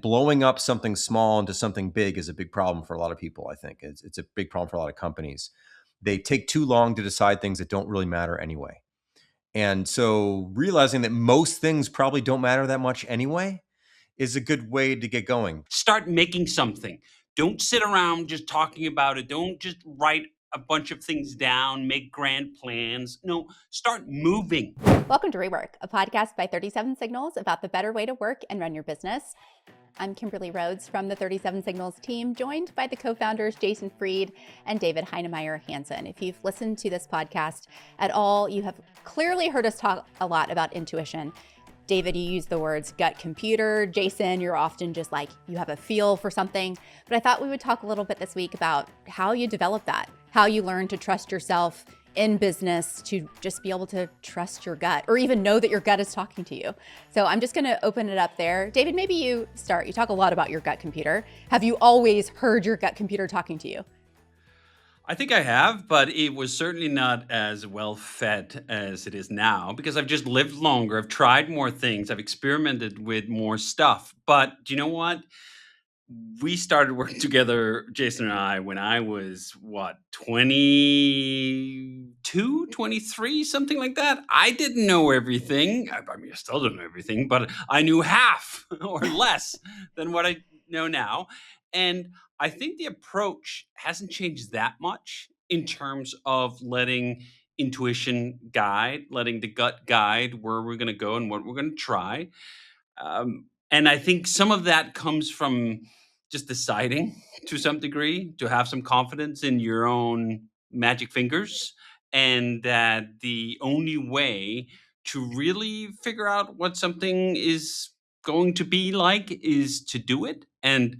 blowing up something small into something big is a big problem for a lot of people. I think it's a big problem for a lot of companies. They take too long to decide things that don't really matter anyway. And so realizing that most things probably don't matter that much anyway is a good way to get going. Start making something. Don't sit around just talking about it. Don't just write a bunch of things down, make grand plans. No, start moving. Welcome to REWORK, a podcast by 37 Signals about the better way to work and run your business. I'm Kimberly Rhodes from the 37 Signals team, joined by the co-founders Jason Fried and David Heinemeier Hansson. If you've listened to this podcast at all, you have clearly heard us talk a lot about intuition. David, you use the words gut computer. Jason, you're often just like, you have a feel for something. But I thought we would talk a little bit this week about how you develop that, how you learn to trust yourself in business, to just be able to trust your gut or even know that your gut is talking to you. So I'm just going to open it up there. David, maybe you start. You talk a lot about your gut computer. Have you always heard your gut computer talking to you? I think I have, but it was certainly not as well fed as it is now because I've just lived longer. I've tried more things. I've experimented with more stuff. But do you know what? We started working together, Jason and I, when I was, 22, 23, something like that. I didn't know everything. I mean, I still don't know everything, but I knew half or less than what I know now. And I think the approach hasn't changed that much in terms of letting intuition guide, letting the gut guide where we're going to go and what we're going to try. And I think some of that comes from just deciding to some degree to have some confidence in your own magic fingers, and that the only way to really figure out what something is going to be like is to do it. And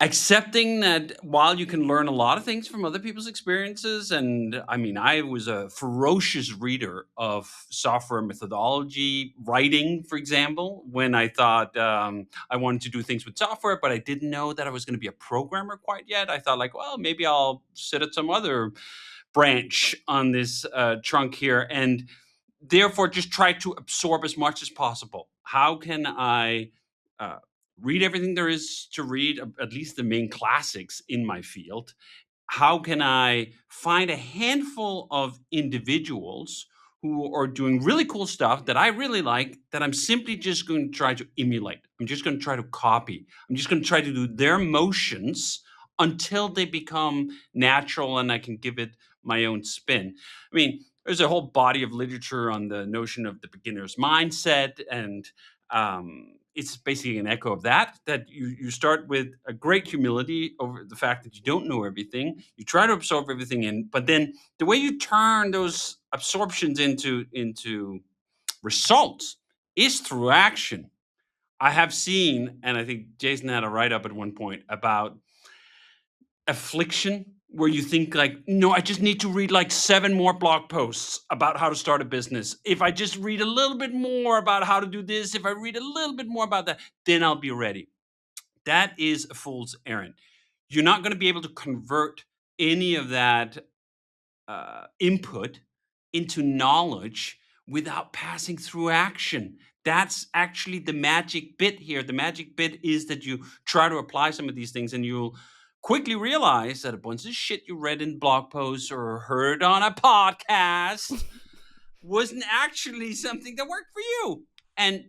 accepting that while you can learn a lot of things from other people's experiences, and I mean, I was a ferocious reader of software methodology writing, for example, when I thought I wanted to do things with software, but I didn't know that I was going to be a programmer quite yet. I thought like, well, maybe I'll sit at some other branch on this trunk here, and therefore just try to absorb as much as possible. How can I uh, read everything there is to read, at least the main classics in my field? How can I find a handful of individuals who are doing really cool stuff that I really like, that I'm simply just going to try to emulate? I'm just going to try to copy. I'm just going to try to do their motions until they become natural and I can give it my own spin. I mean, there's a whole body of literature on the notion of the beginner's mindset, and it's basically an echo of that you start with a great humility over the fact that you don't know everything. You try to absorb everything in, but then the way you turn those absorptions into results is through action. I have seen, and I think Jason had a write-up at one point about affliction, where you think like, no, I just need to read like 7 more blog posts about how to start a business. If I just read a little bit more about how to do this, if I read a little bit more about that, then I'll be ready. That is a fool's errand. You're not going to be able to convert any of that input into knowledge without passing through action. That's actually the magic bit here. The magic bit is that you try to apply some of these things, and you'll quickly realize that a bunch of shit you read in blog posts or heard on a podcast wasn't actually something that worked for you. And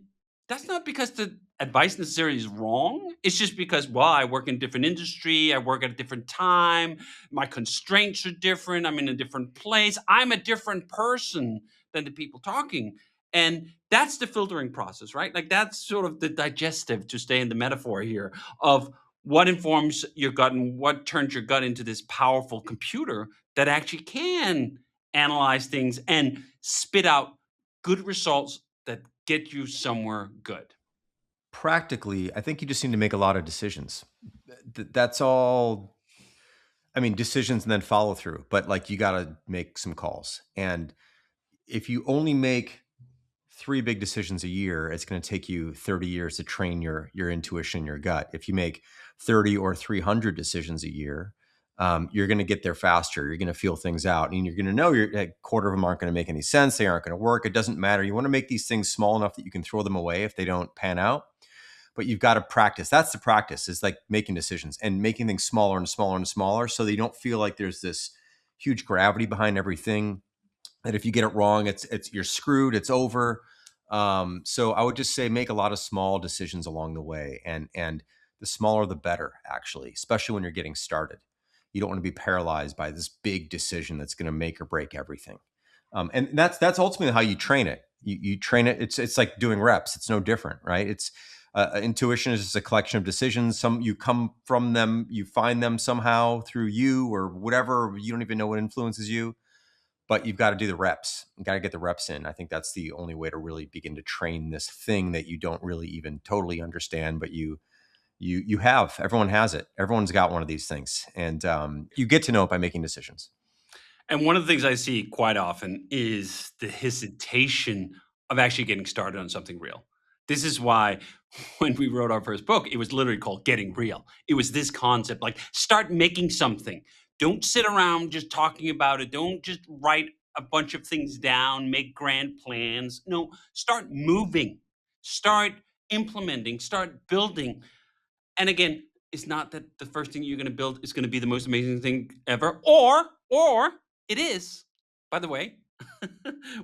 that's not because the advice necessarily is wrong. It's just because, well, I work in a different industry. I work at a different time. My constraints are different. I'm in a different place. I'm a different person than the people talking. And that's the filtering process, right? Like that's sort of the digestive, to stay in the metaphor here, of what informs your gut and what turns your gut into this powerful computer that actually can analyze things and spit out good results that get you somewhere good. Practically, I think you just need to make a lot of decisions. That's all. I mean, decisions and then follow through, but like you got to make some calls. And if you only make 3 big decisions a year, it's going to take you 30 years to train your intuition, your gut. If you make 30 or 300 decisions a year, you're going to get there faster. You're going to feel things out, and you're going to know a quarter of them aren't going to make any sense. They aren't going to work. It doesn't matter. You want to make these things small enough that you can throw them away if they don't pan out. but you've got to practice. That's the practice, is like making decisions and making things smaller and smaller and smaller, so that you don't feel like there's this huge gravity behind everything, that if you get it wrong, it's you're screwed, it's over. So I would just say make a lot of small decisions along the way, and the smaller the better, actually, especially when you're getting started. You don't want to be paralyzed by this big decision that's going to make or break everything. And that's ultimately how you train it. You train it. It's like doing reps. It's no different, right? It's intuition is just a collection of decisions. Some you come from them, you find them somehow through you or whatever. You don't even know what influences you, but you've got to do the reps. You got to get the reps in. I think that's the only way to really begin to train this thing that you don't really even totally understand, but you have. Everyone has it. Everyone's got one of these things, and you get to know it by making decisions. And one of the things I see quite often is the hesitation of actually getting started on something real. This is why when we wrote our first book, it was literally called Getting Real. It was this concept, like, start making something. Don't sit around just talking about it. Don't just write a bunch of things down, make grand plans. No, start moving, start implementing, start building. And again, it's not that the first thing you're going to build is going to be the most amazing thing ever, or it is. By the way,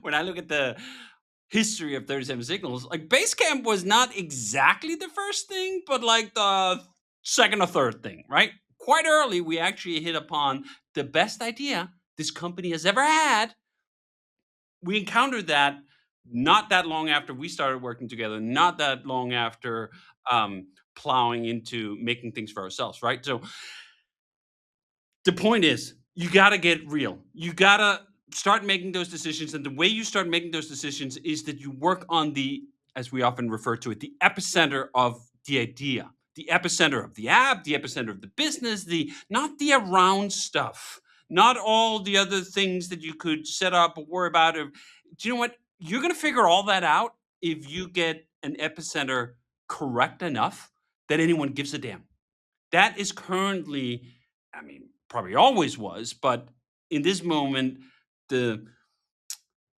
when I look at the history of 37 Signals, like, Basecamp was not exactly the first thing, but like the second or third thing, right? Quite early, we actually hit upon the best idea this company has ever had. We encountered that not that long after we started working together, not that long after plowing into making things for ourselves, right? So the point is, you got to get real. You got to start making those decisions. And the way you start making those decisions is that you work on the, as we often refer to it, the epicenter of the idea, the epicenter of the app, the epicenter of the business, not the around stuff, not all the other things that you could set up or worry about. Do you know what? You're going to figure all that out if you get an epicenter correct enough that anyone gives a damn. That is currently, I mean, probably always was, but in this moment, the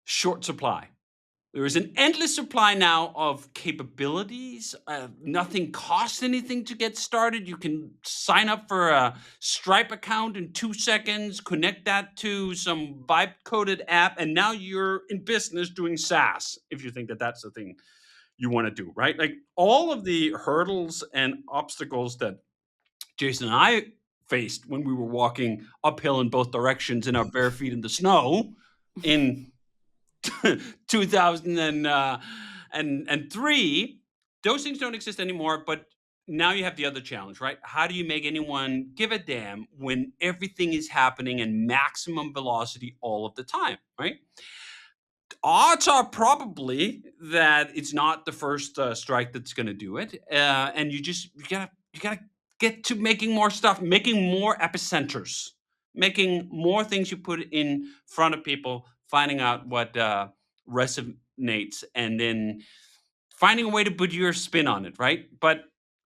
short supply. There is an endless supply now of capabilities. Nothing costs anything to get started. You can sign up for a Stripe account in 2 seconds, connect that to some vibe-coded app, and now you're in business doing SaaS, if you think that that's the thing you want to do, right? Like, all of the hurdles and obstacles that Jason and I faced when we were walking uphill in both directions in our bare feet in the snow in 2003, those things don't exist anymore. But now you have the other challenge, right? How do you make anyone give a damn when everything is happening in maximum velocity all of the time, right? Odds are probably that it's not the first strike that's going to do it, and you gotta get to making more stuff, making more epicenters, making more things you put in front of people, finding out what resonates, and then finding a way to put your spin on it, right? But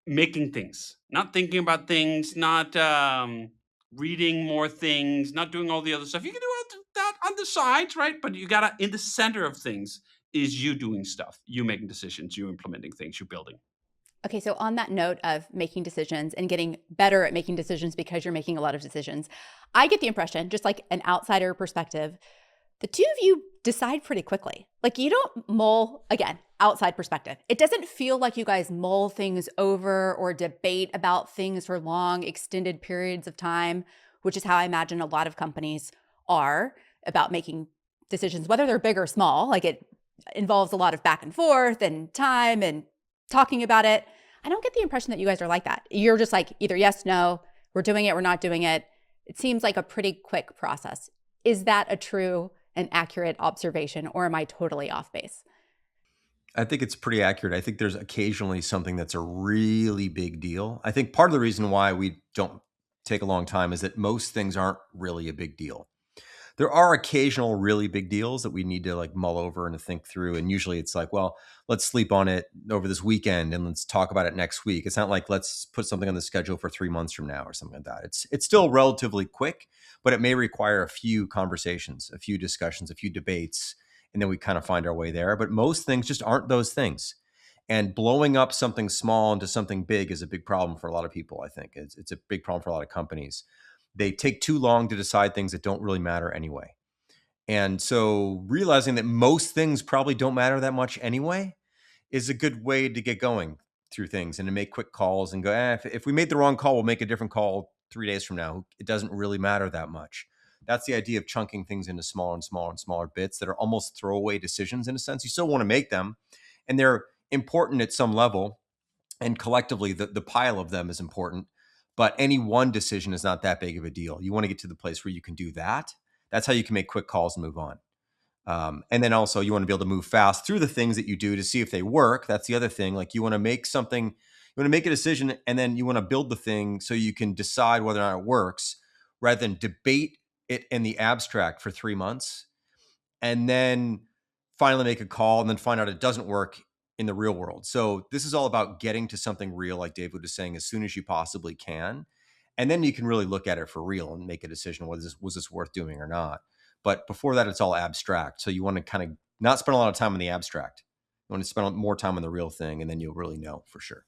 making things, not thinking about things, not reading more things, not doing all the other stuff. You can do all that on the sides, right? But you gotta, in the center of things is you doing stuff, you making decisions, you implementing things, you building. Okay, so on that note of making decisions and getting better at making decisions because you're making a lot of decisions, I get the impression, just like an outsider perspective, the two of you decide pretty quickly. Like, you don't mull, again, outside perspective. It doesn't feel like you guys mull things over or debate about things for long, extended periods of time, which is how I imagine a lot of companies are about making decisions, whether they're big or small. Like, it involves a lot of back and forth and time and talking about it. I don't get the impression that you guys are like that. You're just like, either yes, no, we're doing it, we're not doing it. It seems like a pretty quick process. Is that a true and accurate observation, or am I totally off base? I think it's pretty accurate. I think there's occasionally something that's a really big deal. I think part of the reason why we don't take a long time is that most things aren't really a big deal. There are occasional really big deals that we need to like mull over and to think through. And usually it's like, well, let's sleep on it over this weekend and let's talk about it next week. It's not like, let's put something on the schedule for 3 months from now or something like that. It's still relatively quick, but it may require a few conversations, a few discussions, a few debates, and then we kind of find our way there. But most things just aren't those things. And blowing up something small into something big is a big problem for a lot of people, I think. It's a big problem for a lot of companies. They take too long to decide things that don't really matter anyway. And so realizing that most things probably don't matter that much anyway is a good way to get going through things and to make quick calls and go, if we made the wrong call, we'll make a different call 3 days from now. It doesn't really matter that much. That's the idea of chunking things into smaller and smaller and smaller bits that are almost throwaway decisions in a sense. You still want to make them, and they're important at some level. And collectively, the pile of them is important. But any one decision is not that big of a deal. You want to get to the place where you can do that. That's how you can make quick calls and move on. And then also you want to be able to move fast through the things that you do to see if they work. That's the other thing. Like you want to make something, you want to make a decision, and then you want to build the thing so you can decide whether or not it works, rather than debate it in the abstract for 3 months and then finally make a call and then find out it doesn't work in the real world. So this is all about getting to something real, like David was saying, as soon as you possibly can. And then you can really look at it for real and make a decision, was this worth doing or not? But before that, it's all abstract. So you want to kind of not spend a lot of time on the abstract. You want to spend more time on the real thing, and then you'll really know for sure.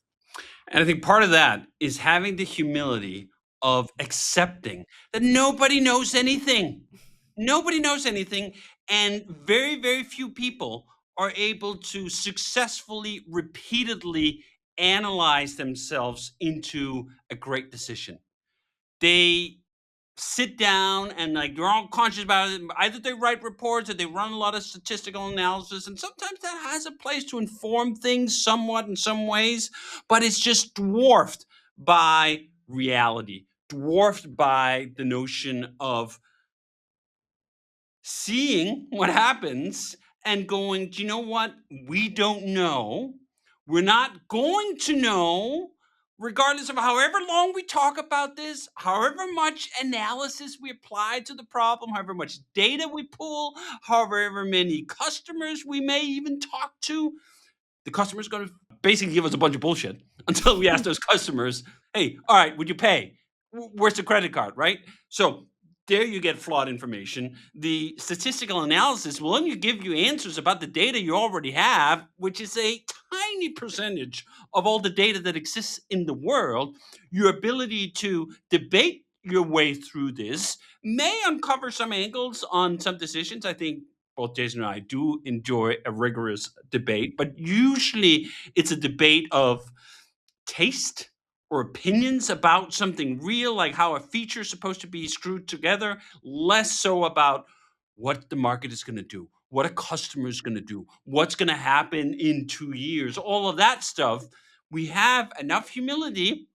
And I think part of that is having the humility of accepting that nobody knows anything. Nobody knows anything. And very, very few people are able to successfully, repeatedly analyze themselves into a great decision. They sit down and like they're all conscious about it. Either they write reports or they run a lot of statistical analysis, and sometimes that has a place to inform things somewhat in some ways, but it's just dwarfed by reality, dwarfed by the notion of seeing what happens and going, do you know what? We don't know. We're not going to know, regardless of however long we talk about this, however much analysis we apply to the problem, however much data we pull, however many customers we may even talk to. The customer's going to basically give us a bunch of bullshit until we ask those customers, hey, all right, would you pay? Where's the credit card, right? So there you get flawed information. The statistical analysis will only give you answers about the data you already have, which is a tiny percentage of all the data that exists in the world. Your ability to debate your way through this may uncover some angles on some decisions. I think both Jason and I do enjoy a rigorous debate, but usually it's a debate of taste or opinions about something real, like how a feature is supposed to be screwed together, less so about what the market is going to do, what a customer is going to do, what's going to happen in 2 years, all of that stuff. We have enough humility,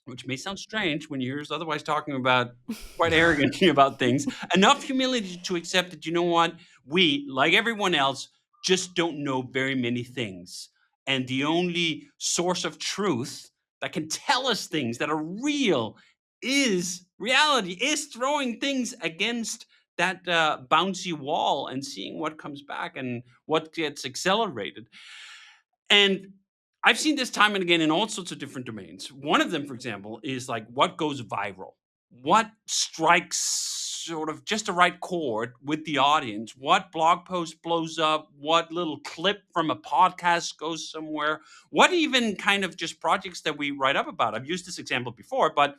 which may sound strange when you hear us otherwise talking about quite arrogantly about things, enough humility to accept that, you know what, we, like everyone else, just don't know very many things. And the only source of truth that can tell us things that are real is reality, is throwing things against that bouncy wall and seeing what comes back and what gets accelerated. And I've seen this time and again in all sorts of different domains. One of them, for example, is like what goes viral, what strikes sort of just the right chord with the audience, what blog post blows up, what little clip from a podcast goes somewhere, what even kind of just projects that we write up about. I've used this example before, but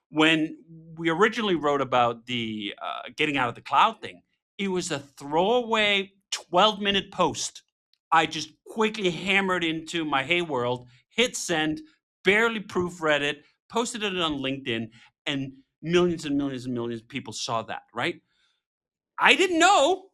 when we originally wrote about the getting out of the cloud thing, it was a throwaway 12-minute post. I just quickly hammered into my Hey World, hit send, barely proofread it, posted it on LinkedIn, and millions and millions and millions of people saw that, right? I didn't know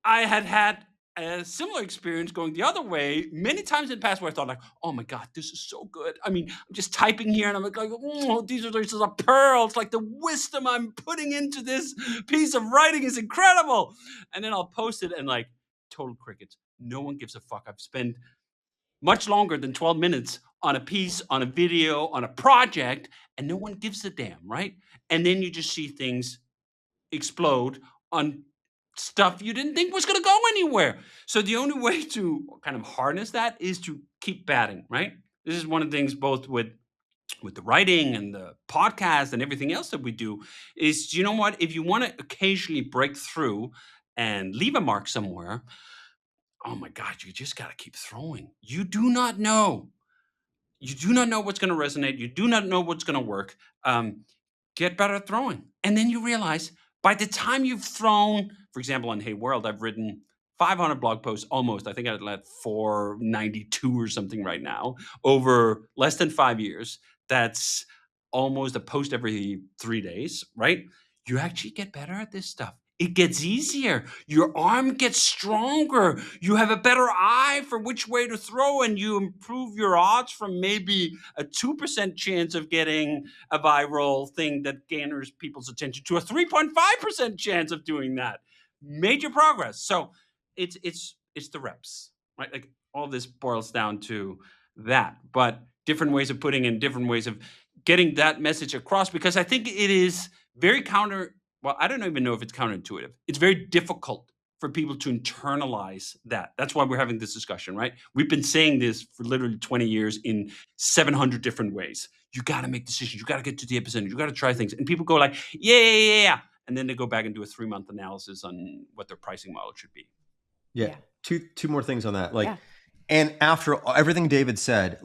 I had a similar experience going the other way many times in the past where I thought like, oh my God, this is so good. I mean, I'm just typing here and I'm like, oh, these are pearls. Like the wisdom I'm putting into this piece of writing is incredible. And then I'll post it and like total crickets. No one gives a fuck. I've spent much longer than 12 minutes on a piece, on a video, on a project, and no one gives a damn, right? And then you just see things explode on stuff you didn't think was going to go anywhere. So the only way to kind of harness that is to keep batting, right? This is one of the things both with the writing and the podcast and everything else that we do is, you know what, if you want to occasionally break through and leave a mark somewhere, oh my God, you just got to keep throwing. You do not know. You do not know what's going to resonate. You do not know what's going to work. Get better at throwing. And then you realize by the time you've thrown, for example, on Hey World, I've written 500 blog posts almost. I think I'd let 492 or something right now over less than 5 years. That's almost a post every 3 days, right? You actually get better at this stuff. It gets easier. Your arm gets stronger. You have a better eye for which way to throw, and you improve your odds from maybe a 2% chance of getting a viral thing that garners people's attention to a 3.5% chance of doing that. Major progress. So it's the reps, right? Like all this boils down to that, but different ways of putting in, different ways of getting that message across, because I think it is very well, I don't even know if it's counterintuitive. It's very difficult for people to internalize that. That's why we're having this discussion, right? We've been saying this for literally 20 years in 700 different ways. You got to make decisions. You got to get to the epicenter. You got to try things. And people go like, yeah. And then they go back and do a 3-month analysis on what their pricing model should be. Yeah. Two more things on that. And after everything David said,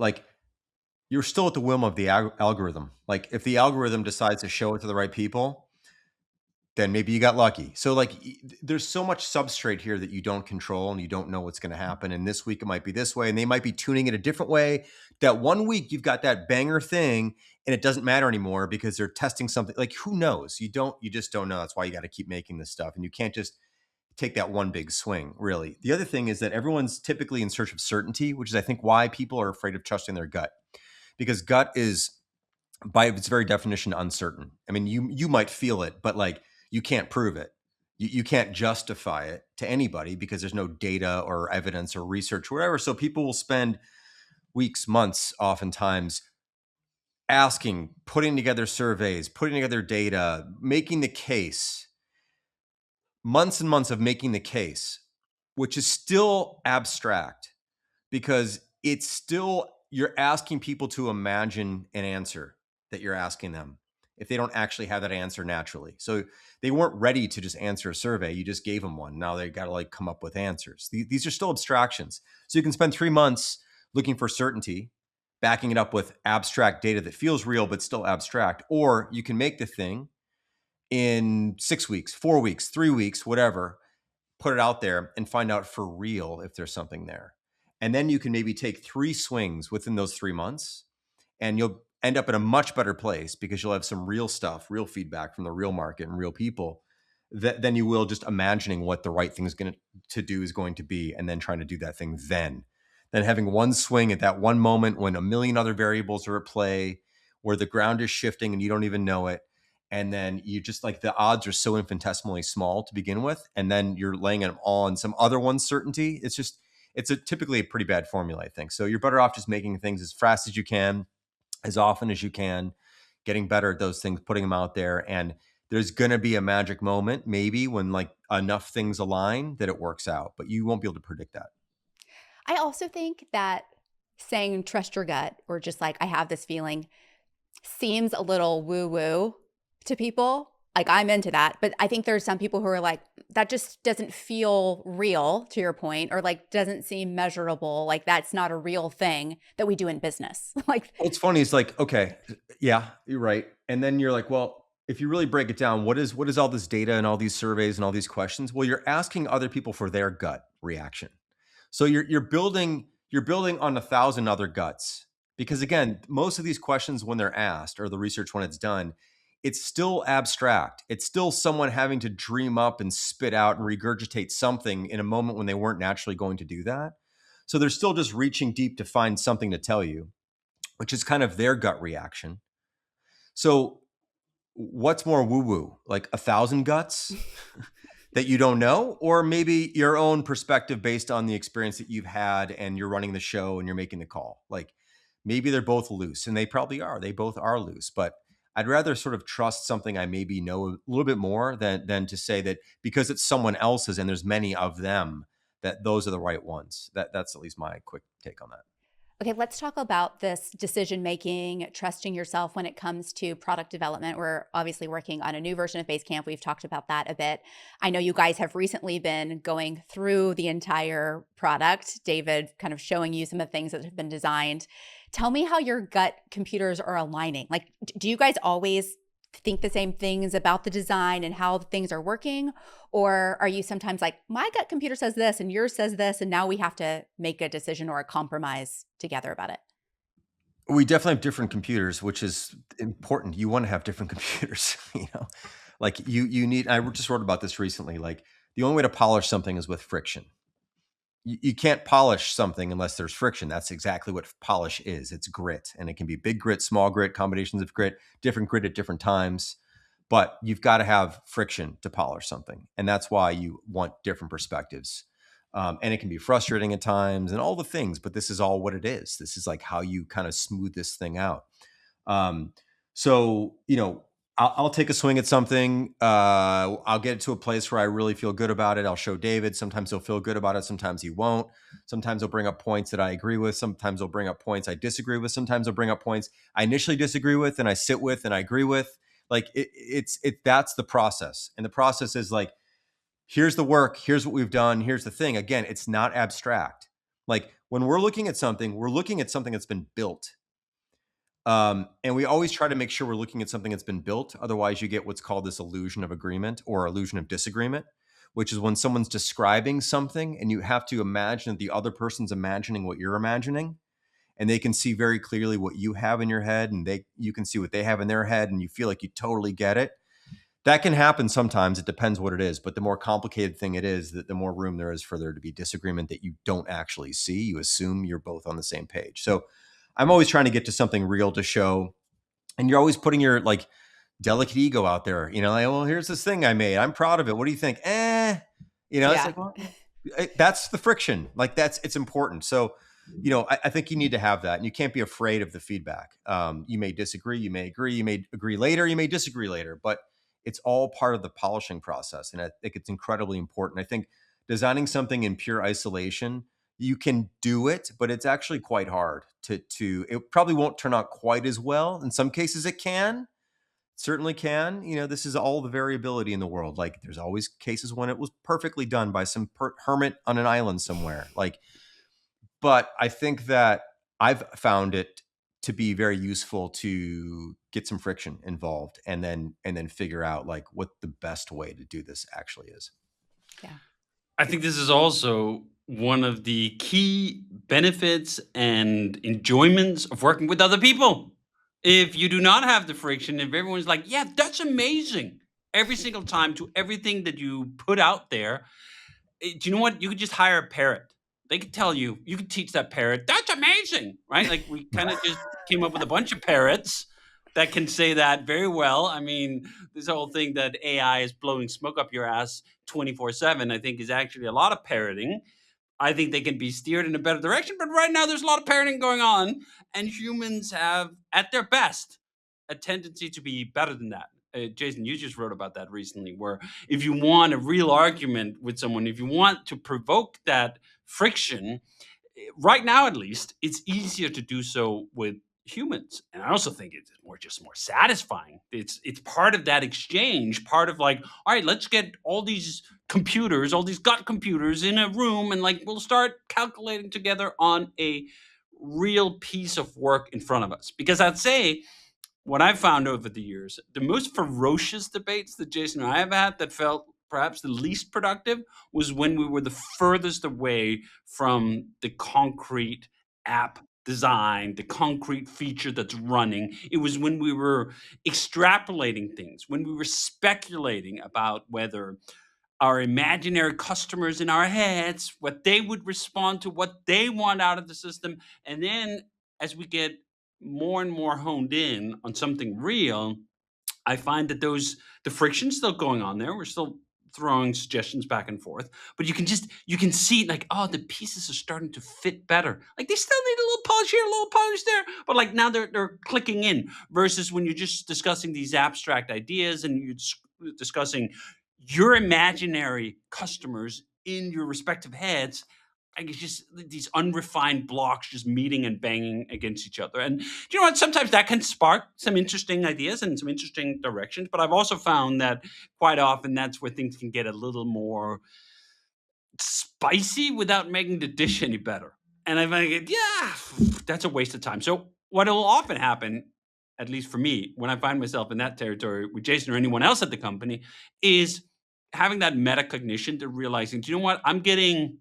you're still at the whim of the algorithm. Like if the algorithm decides to show it to the right people, then maybe you got lucky. So there's so much substrate here that you don't control and you don't know what's going to happen. And this week it might be this way and they might be tuning it a different way. That one week you've got that banger thing and it doesn't matter anymore because they're testing something. Who knows? You just don't know. That's why you got to keep making this stuff. And you can't just take that one big swing, really. The other thing is that everyone's typically in search of certainty, which is I think why people are afraid of trusting their gut, because gut is by its very definition uncertain. I mean, you might feel it, but you can't prove it. You can't justify it to anybody because there's no data or evidence or research or whatever. So people will spend weeks, months, oftentimes asking, putting together surveys, putting together data, making the case, months and months of making the case, which is still abstract because it's still, you're asking people to imagine an answer that you're asking them if they don't actually have that answer naturally. So they weren't ready to just answer a survey. You just gave them one. Now they got to come up with answers. These are still abstractions. So you can spend 3 months looking for certainty, backing it up with abstract data that feels real, but still abstract. Or you can make the thing in 6 weeks, 4 weeks, 3 weeks, whatever, put it out there and find out for real if there's something there. And then you can maybe take 3 swings within those 3 months and you'll end up in a much better place because you'll have some real stuff, real feedback from the real market and real people than you will just imagining what the right thing is going to do is going to be and then trying to do that thing then having one swing at that one moment when a million other variables are at play, where the ground is shifting and you don't even know it. And then you just the odds are so infinitesimally small to begin with. And then you're laying them all on some other one's certainty. It's typically a pretty bad formula, I think. So you're better off just making things as fast as you can, as often as you can, getting better at those things, putting them out there. And there's going to be a magic moment, maybe when enough things align that it works out, but you won't be able to predict that. I also think that saying trust your gut or just I have this feeling seems a little woo-woo to people. I'm into that, but I think there's some people who are that just doesn't feel real, to your point, or doesn't seem measurable. That's not a real thing that we do in business. What's funny is okay, yeah, you're right. And then you're well, if you really break it down, what is all this data and all these surveys and all these questions? Well, you're asking other people for their gut reaction. So you're building on 1,000 other guts, because again, most of these questions when they're asked, or the research when it's done, it's still abstract. It's still someone having to dream up and spit out and regurgitate something in a moment when they weren't naturally going to do that. So they're still just reaching deep to find something to tell you, which is kind of their gut reaction. So what's more woo-woo, 1,000 guts that you don't know, or maybe your own perspective based on the experience that you've had and you're running the show and you're making the call? Maybe they're both loose, and they probably are. They both are loose, but I'd rather sort of trust something I maybe know a little bit more than to say that because it's someone else's and there's many of them, that those are the right ones. That's at least my quick take on that. Okay, let's talk about this decision making, trusting yourself when it comes to product development. We're obviously working on a new version of Basecamp. We've talked about that a bit. I know you guys have recently been going through the entire product. David kind of showing you some of the things that have been designed. Tell me how your gut computers are aligning. Like, do you guys always think the same things about the design and how things are working? Or are you sometimes like, my gut computer says this and yours says this, and now we have to make a decision or a compromise together about it? We definitely have different computers, which is important. You want to have different computers, like you need, I just wrote about this recently. Like the only way to polish something is with friction. You can't polish something unless there's friction. That's exactly what polish is. It's grit, and it can be big grit, small grit, combinations of grit at different times. But you've got to have friction to polish something, and that's why you want different perspectives. And it can be frustrating at times, and all the things. But this is all what it is. This is like how you kind of smooth this thing out. Um, so I'll take a swing at something. I'll get it to a place where I really feel good about it. I'll show David. Sometimes he'll feel good about it. Sometimes he won't. Sometimes he'll bring up points that I agree with. Sometimes he'll bring up points I disagree with. Sometimes he'll bring up points I initially disagree with and I sit with and I agree with. Like that's the process. And the process is like, here's the work. Here's what we've done. Here's the thing. Again, it's not abstract. Like when we're looking at something that's been built. And we always try to make sure we're looking at something that's been built. Otherwise, you get what's called this illusion of agreement or illusion of disagreement, which is when someone's describing something and you have to imagine that the other person's imagining what you're imagining, and they can see very clearly what you have in your head, and you can see what they have in their head, and you feel like you totally get it. That can happen sometimes. It depends what it is. But the more complicated thing it is, the more room there is for there to be disagreement that you don't actually see. You assume you're both on the same page. So I'm always trying to get to something real to show. And you're always putting your like delicate ego out there, like, well, here's this thing I made. I'm proud of it. What do you think? It's like, well, that's the friction. Like it's important. So, I think you need to have that, and you can't be afraid of the feedback. You may disagree, you may agree, you may agree later, you may disagree later, but it's all part of the polishing process. And I think it's incredibly important. I think designing something in pure isolation, you can do it, but it's actually quite hard to it probably won't turn out quite as well. In some cases it can, certainly can. This is all the variability in the world. Like there's always cases when it was perfectly done by some hermit on an island somewhere. But I think that I've found it to be very useful to get some friction involved and then figure out like what the best way to do this actually is. Yeah. I think this is also one of the key benefits and enjoyments of working with other people. If you do not have the friction, if everyone's like, yeah, that's amazing every single time to everything that you put out there, do you know what? You could just hire a parrot. They could tell you, you could teach that parrot, that's amazing, right? Like we kind of just came up with a bunch of parrots that can say that very well. I mean, this whole thing that AI is blowing smoke up your ass 24/7, I think is actually a lot of parroting. I think they can be steered in a better direction, but right now there's a lot of parroting going on, and humans have, at their best, a tendency to be better than that. Jason, you just wrote about that recently, where if you want a real argument with someone, if you want to provoke that friction, right now at least, it's easier to do so with humans. And I also think it's more satisfying. It's part of that exchange, part of like, all right, let's get all these computers, all these gut computers in a room, and like we'll start calculating together on a real piece of work in front of us. Because I'd say what I've found over the years, the most ferocious debates that Jason and I have had that felt perhaps the least productive was when we were the furthest away from the concrete app design, the concrete feature that's running. It was when we were extrapolating things, when we were speculating about whether our imaginary customers in our heads, what they would respond to, what they want out of the system. And then as we get more and more honed in on something real, I find that the friction's still going on there. We're still throwing suggestions back and forth, but you can see like, oh, the pieces are starting to fit better. Like they still need a little polish here, a little polish there, but like now they're clicking in, versus when you're just discussing these abstract ideas and you're discussing your imaginary customers in your respective heads. Like it's just these unrefined blocks just meeting and banging against each other. And you know what? Sometimes that can spark some interesting ideas and some interesting directions. But I've also found that quite often that's where things can get a little more spicy without making the dish any better. And I'm like, yeah, that's a waste of time. So what will often happen, at least for me, when I find myself in that territory with Jason or anyone else at the company, is having that metacognition to realizing, do you know what? I'm getting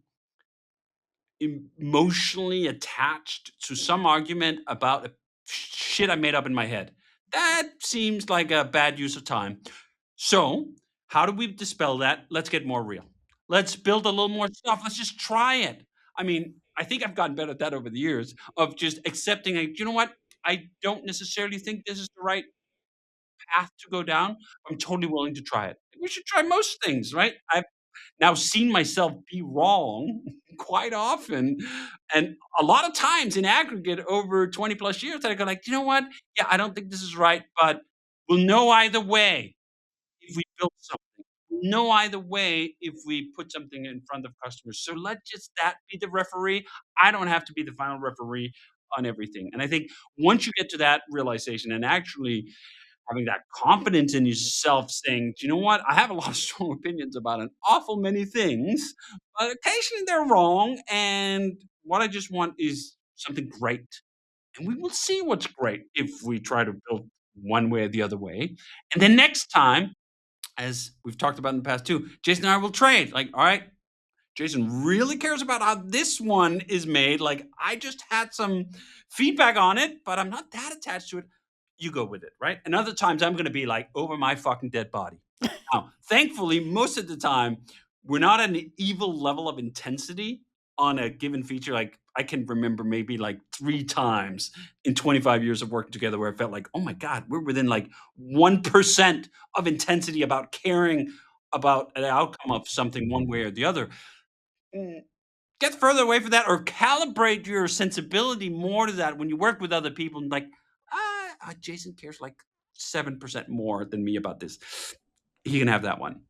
emotionally attached to some argument about shit I made up in my head. That seems like a bad use of time. So, how do we dispel that? Let's get more real. Let's build a little more stuff. Let's just try it. I mean, I think I've gotten better at that over the years of just accepting, you know what? I don't necessarily think this is the right path to go down. I'm totally willing to try it. We should try most things, right? I've now seen myself be wrong quite often. And a lot of times in aggregate over 20 plus years that I go like, you know what? Yeah, I don't think this is right, but we'll know either way if we build something. We'll know either way if we put something in front of customers. So let just that be the referee. I don't have to be the final referee on everything. And I think once you get to that realization and actually having that confidence in yourself saying, "Do you know what? I have a lot of strong opinions about an awful many things, but occasionally they're wrong, and what I just want is something great. And we will see what's great if we try to build one way or the other way. And then next time, as we've talked about in the past too, Jason and I will trade. Like, all right, Jason really cares about how this one is made. Like, I just had some feedback on it, but I'm not that attached to it. You go with it, right? And other times I'm going to be like over my fucking dead body. Now, thankfully, most of the time, we're not at an evil level of intensity on a given feature. Like, I can remember maybe like 3 times in 25 years of working together where I felt like, oh my God, we're within like 1% of intensity about caring about an outcome of something one way or the other. Get further away from that or calibrate your sensibility more to that when you work with other people and like, Jason cares like 7% more than me about this. He can have that one.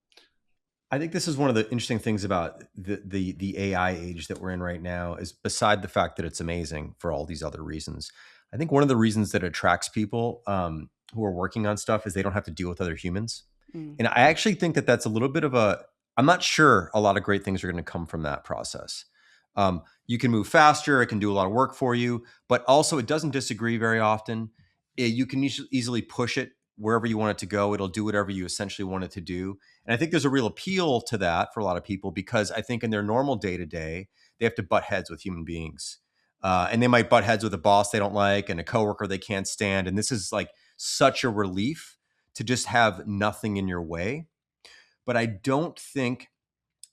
I think this is one of the interesting things about the AI age that we're in right now is beside the fact that it's amazing for all these other reasons. I think one of the reasons that attracts people who are working on stuff is they don't have to deal with other humans. And I actually think that that's a little bit of I'm not sure a lot of great things are going to come from that process. You can move faster. It can do a lot of work for you, but also it doesn't disagree very often. You can easily push it wherever you want it to go. It'll do whatever you essentially want it to do. And I think there's a real appeal to that for a lot of people because I think in their normal day-to-day, they have to butt heads with human beings. And they might butt heads with a boss they don't like and a coworker they can't stand. And this is like such a relief to just have nothing in your way. But I don't think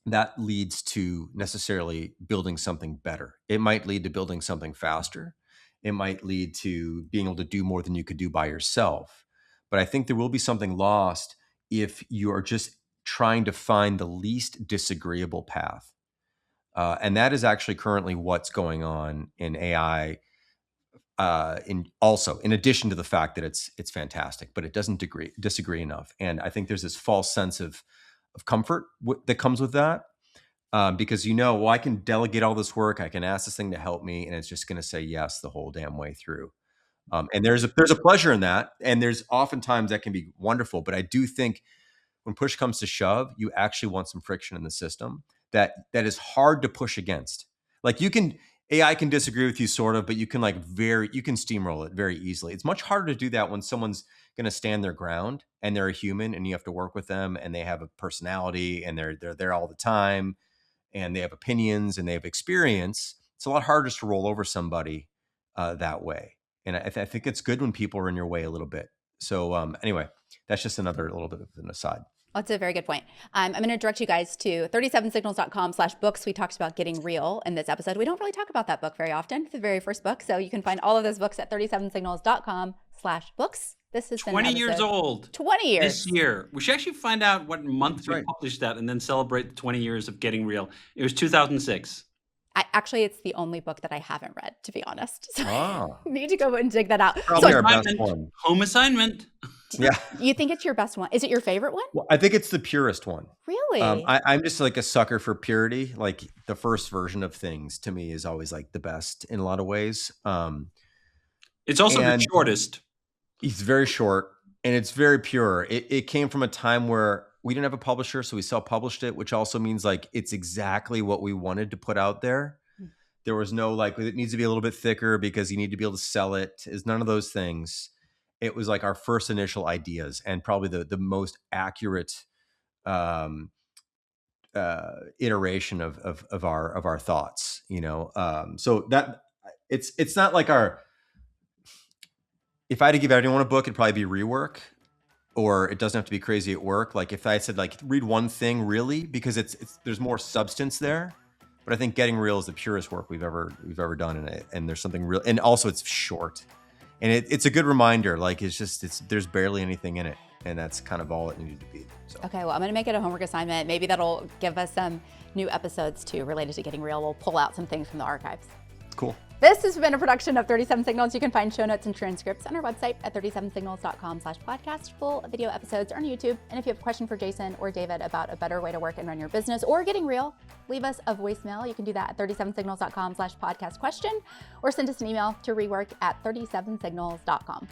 that leads to necessarily building something better. It might lead to building something faster. It might lead to being able to do more than you could do by yourself. But I think there will be something lost if you are just trying to find the least disagreeable path. And that is actually currently what's going on in AI. In addition to the fact that it's fantastic, but it doesn't disagree enough. And I think there's this false sense of comfort that comes with that. Because well, I can delegate all this work. I can ask this thing to help me, and it's just going to say yes the whole damn way through. And there's a pleasure in that, and there's oftentimes that can be wonderful. But I do think when push comes to shove, you actually want some friction in the system that is hard to push against. Like AI can disagree with you sort of, but you can you can steamroll it very easily. It's much harder to do that when someone's going to stand their ground and they're a human and you have to work with them and they have a personality and they're there all the time and they have opinions and they have experience. It's a lot harder to roll over somebody that way. And I think it's good when people are in your way a little bit. So anyway, that's just another little bit of an aside. That's a very good point. I'm going to direct you guys to 37signals.com/books. We talked about getting real in this episode. We don't really talk about that book very often. It's the very first book. So you can find all of those books at 37signals.com/books. This is 20 years old. 20 years. This year. We should actually find out what month we published that and then celebrate the 20 years of getting real. It was 2006. Actually, it's the only book that I haven't read, to be honest. So I need to go and dig that out. Probably our best one. Home assignment. Yeah. You think it's your best one? Is it your favorite one? Well, I think it's the purest one. Really? I'm just like a sucker for purity. Like the first version of things to me is always like the best in a lot of ways. It's also the and shortest. It's very short and it's very pure. It came from a time where we didn't have a publisher, so we self-published it, which also means like it's exactly what we wanted to put out there. There was no like, it needs to be a little bit thicker because you need to be able to sell it. Is none of those things. It was like our first initial ideas and probably the most accurate iteration of our thoughts, you know? So that it's not like if I had to give anyone a book, it'd probably be REWORK, or it doesn't have to be Crazy at Work. Like if I said like read one thing really, because there's more substance there. But I think Getting Real is the purest work we've ever done in it. And there's something real, and also it's short. And it's a good reminder, like there's barely anything in it. And that's kind of all it needed to be. So. Okay, well, I'm going to make it a homework assignment. Maybe that'll give us some new episodes too related to Getting Real. We'll pull out some things from the archives. Cool. This has been a production of 37 Signals. You can find show notes and transcripts on our website at 37signals.com/podcast. Full video episodes are on YouTube. And if you have a question for Jason or David about a better way to work and run your business or Getting Real, leave us a voicemail. You can do that at 37signals.com/podcast question or send us an email to rework@37signals.com.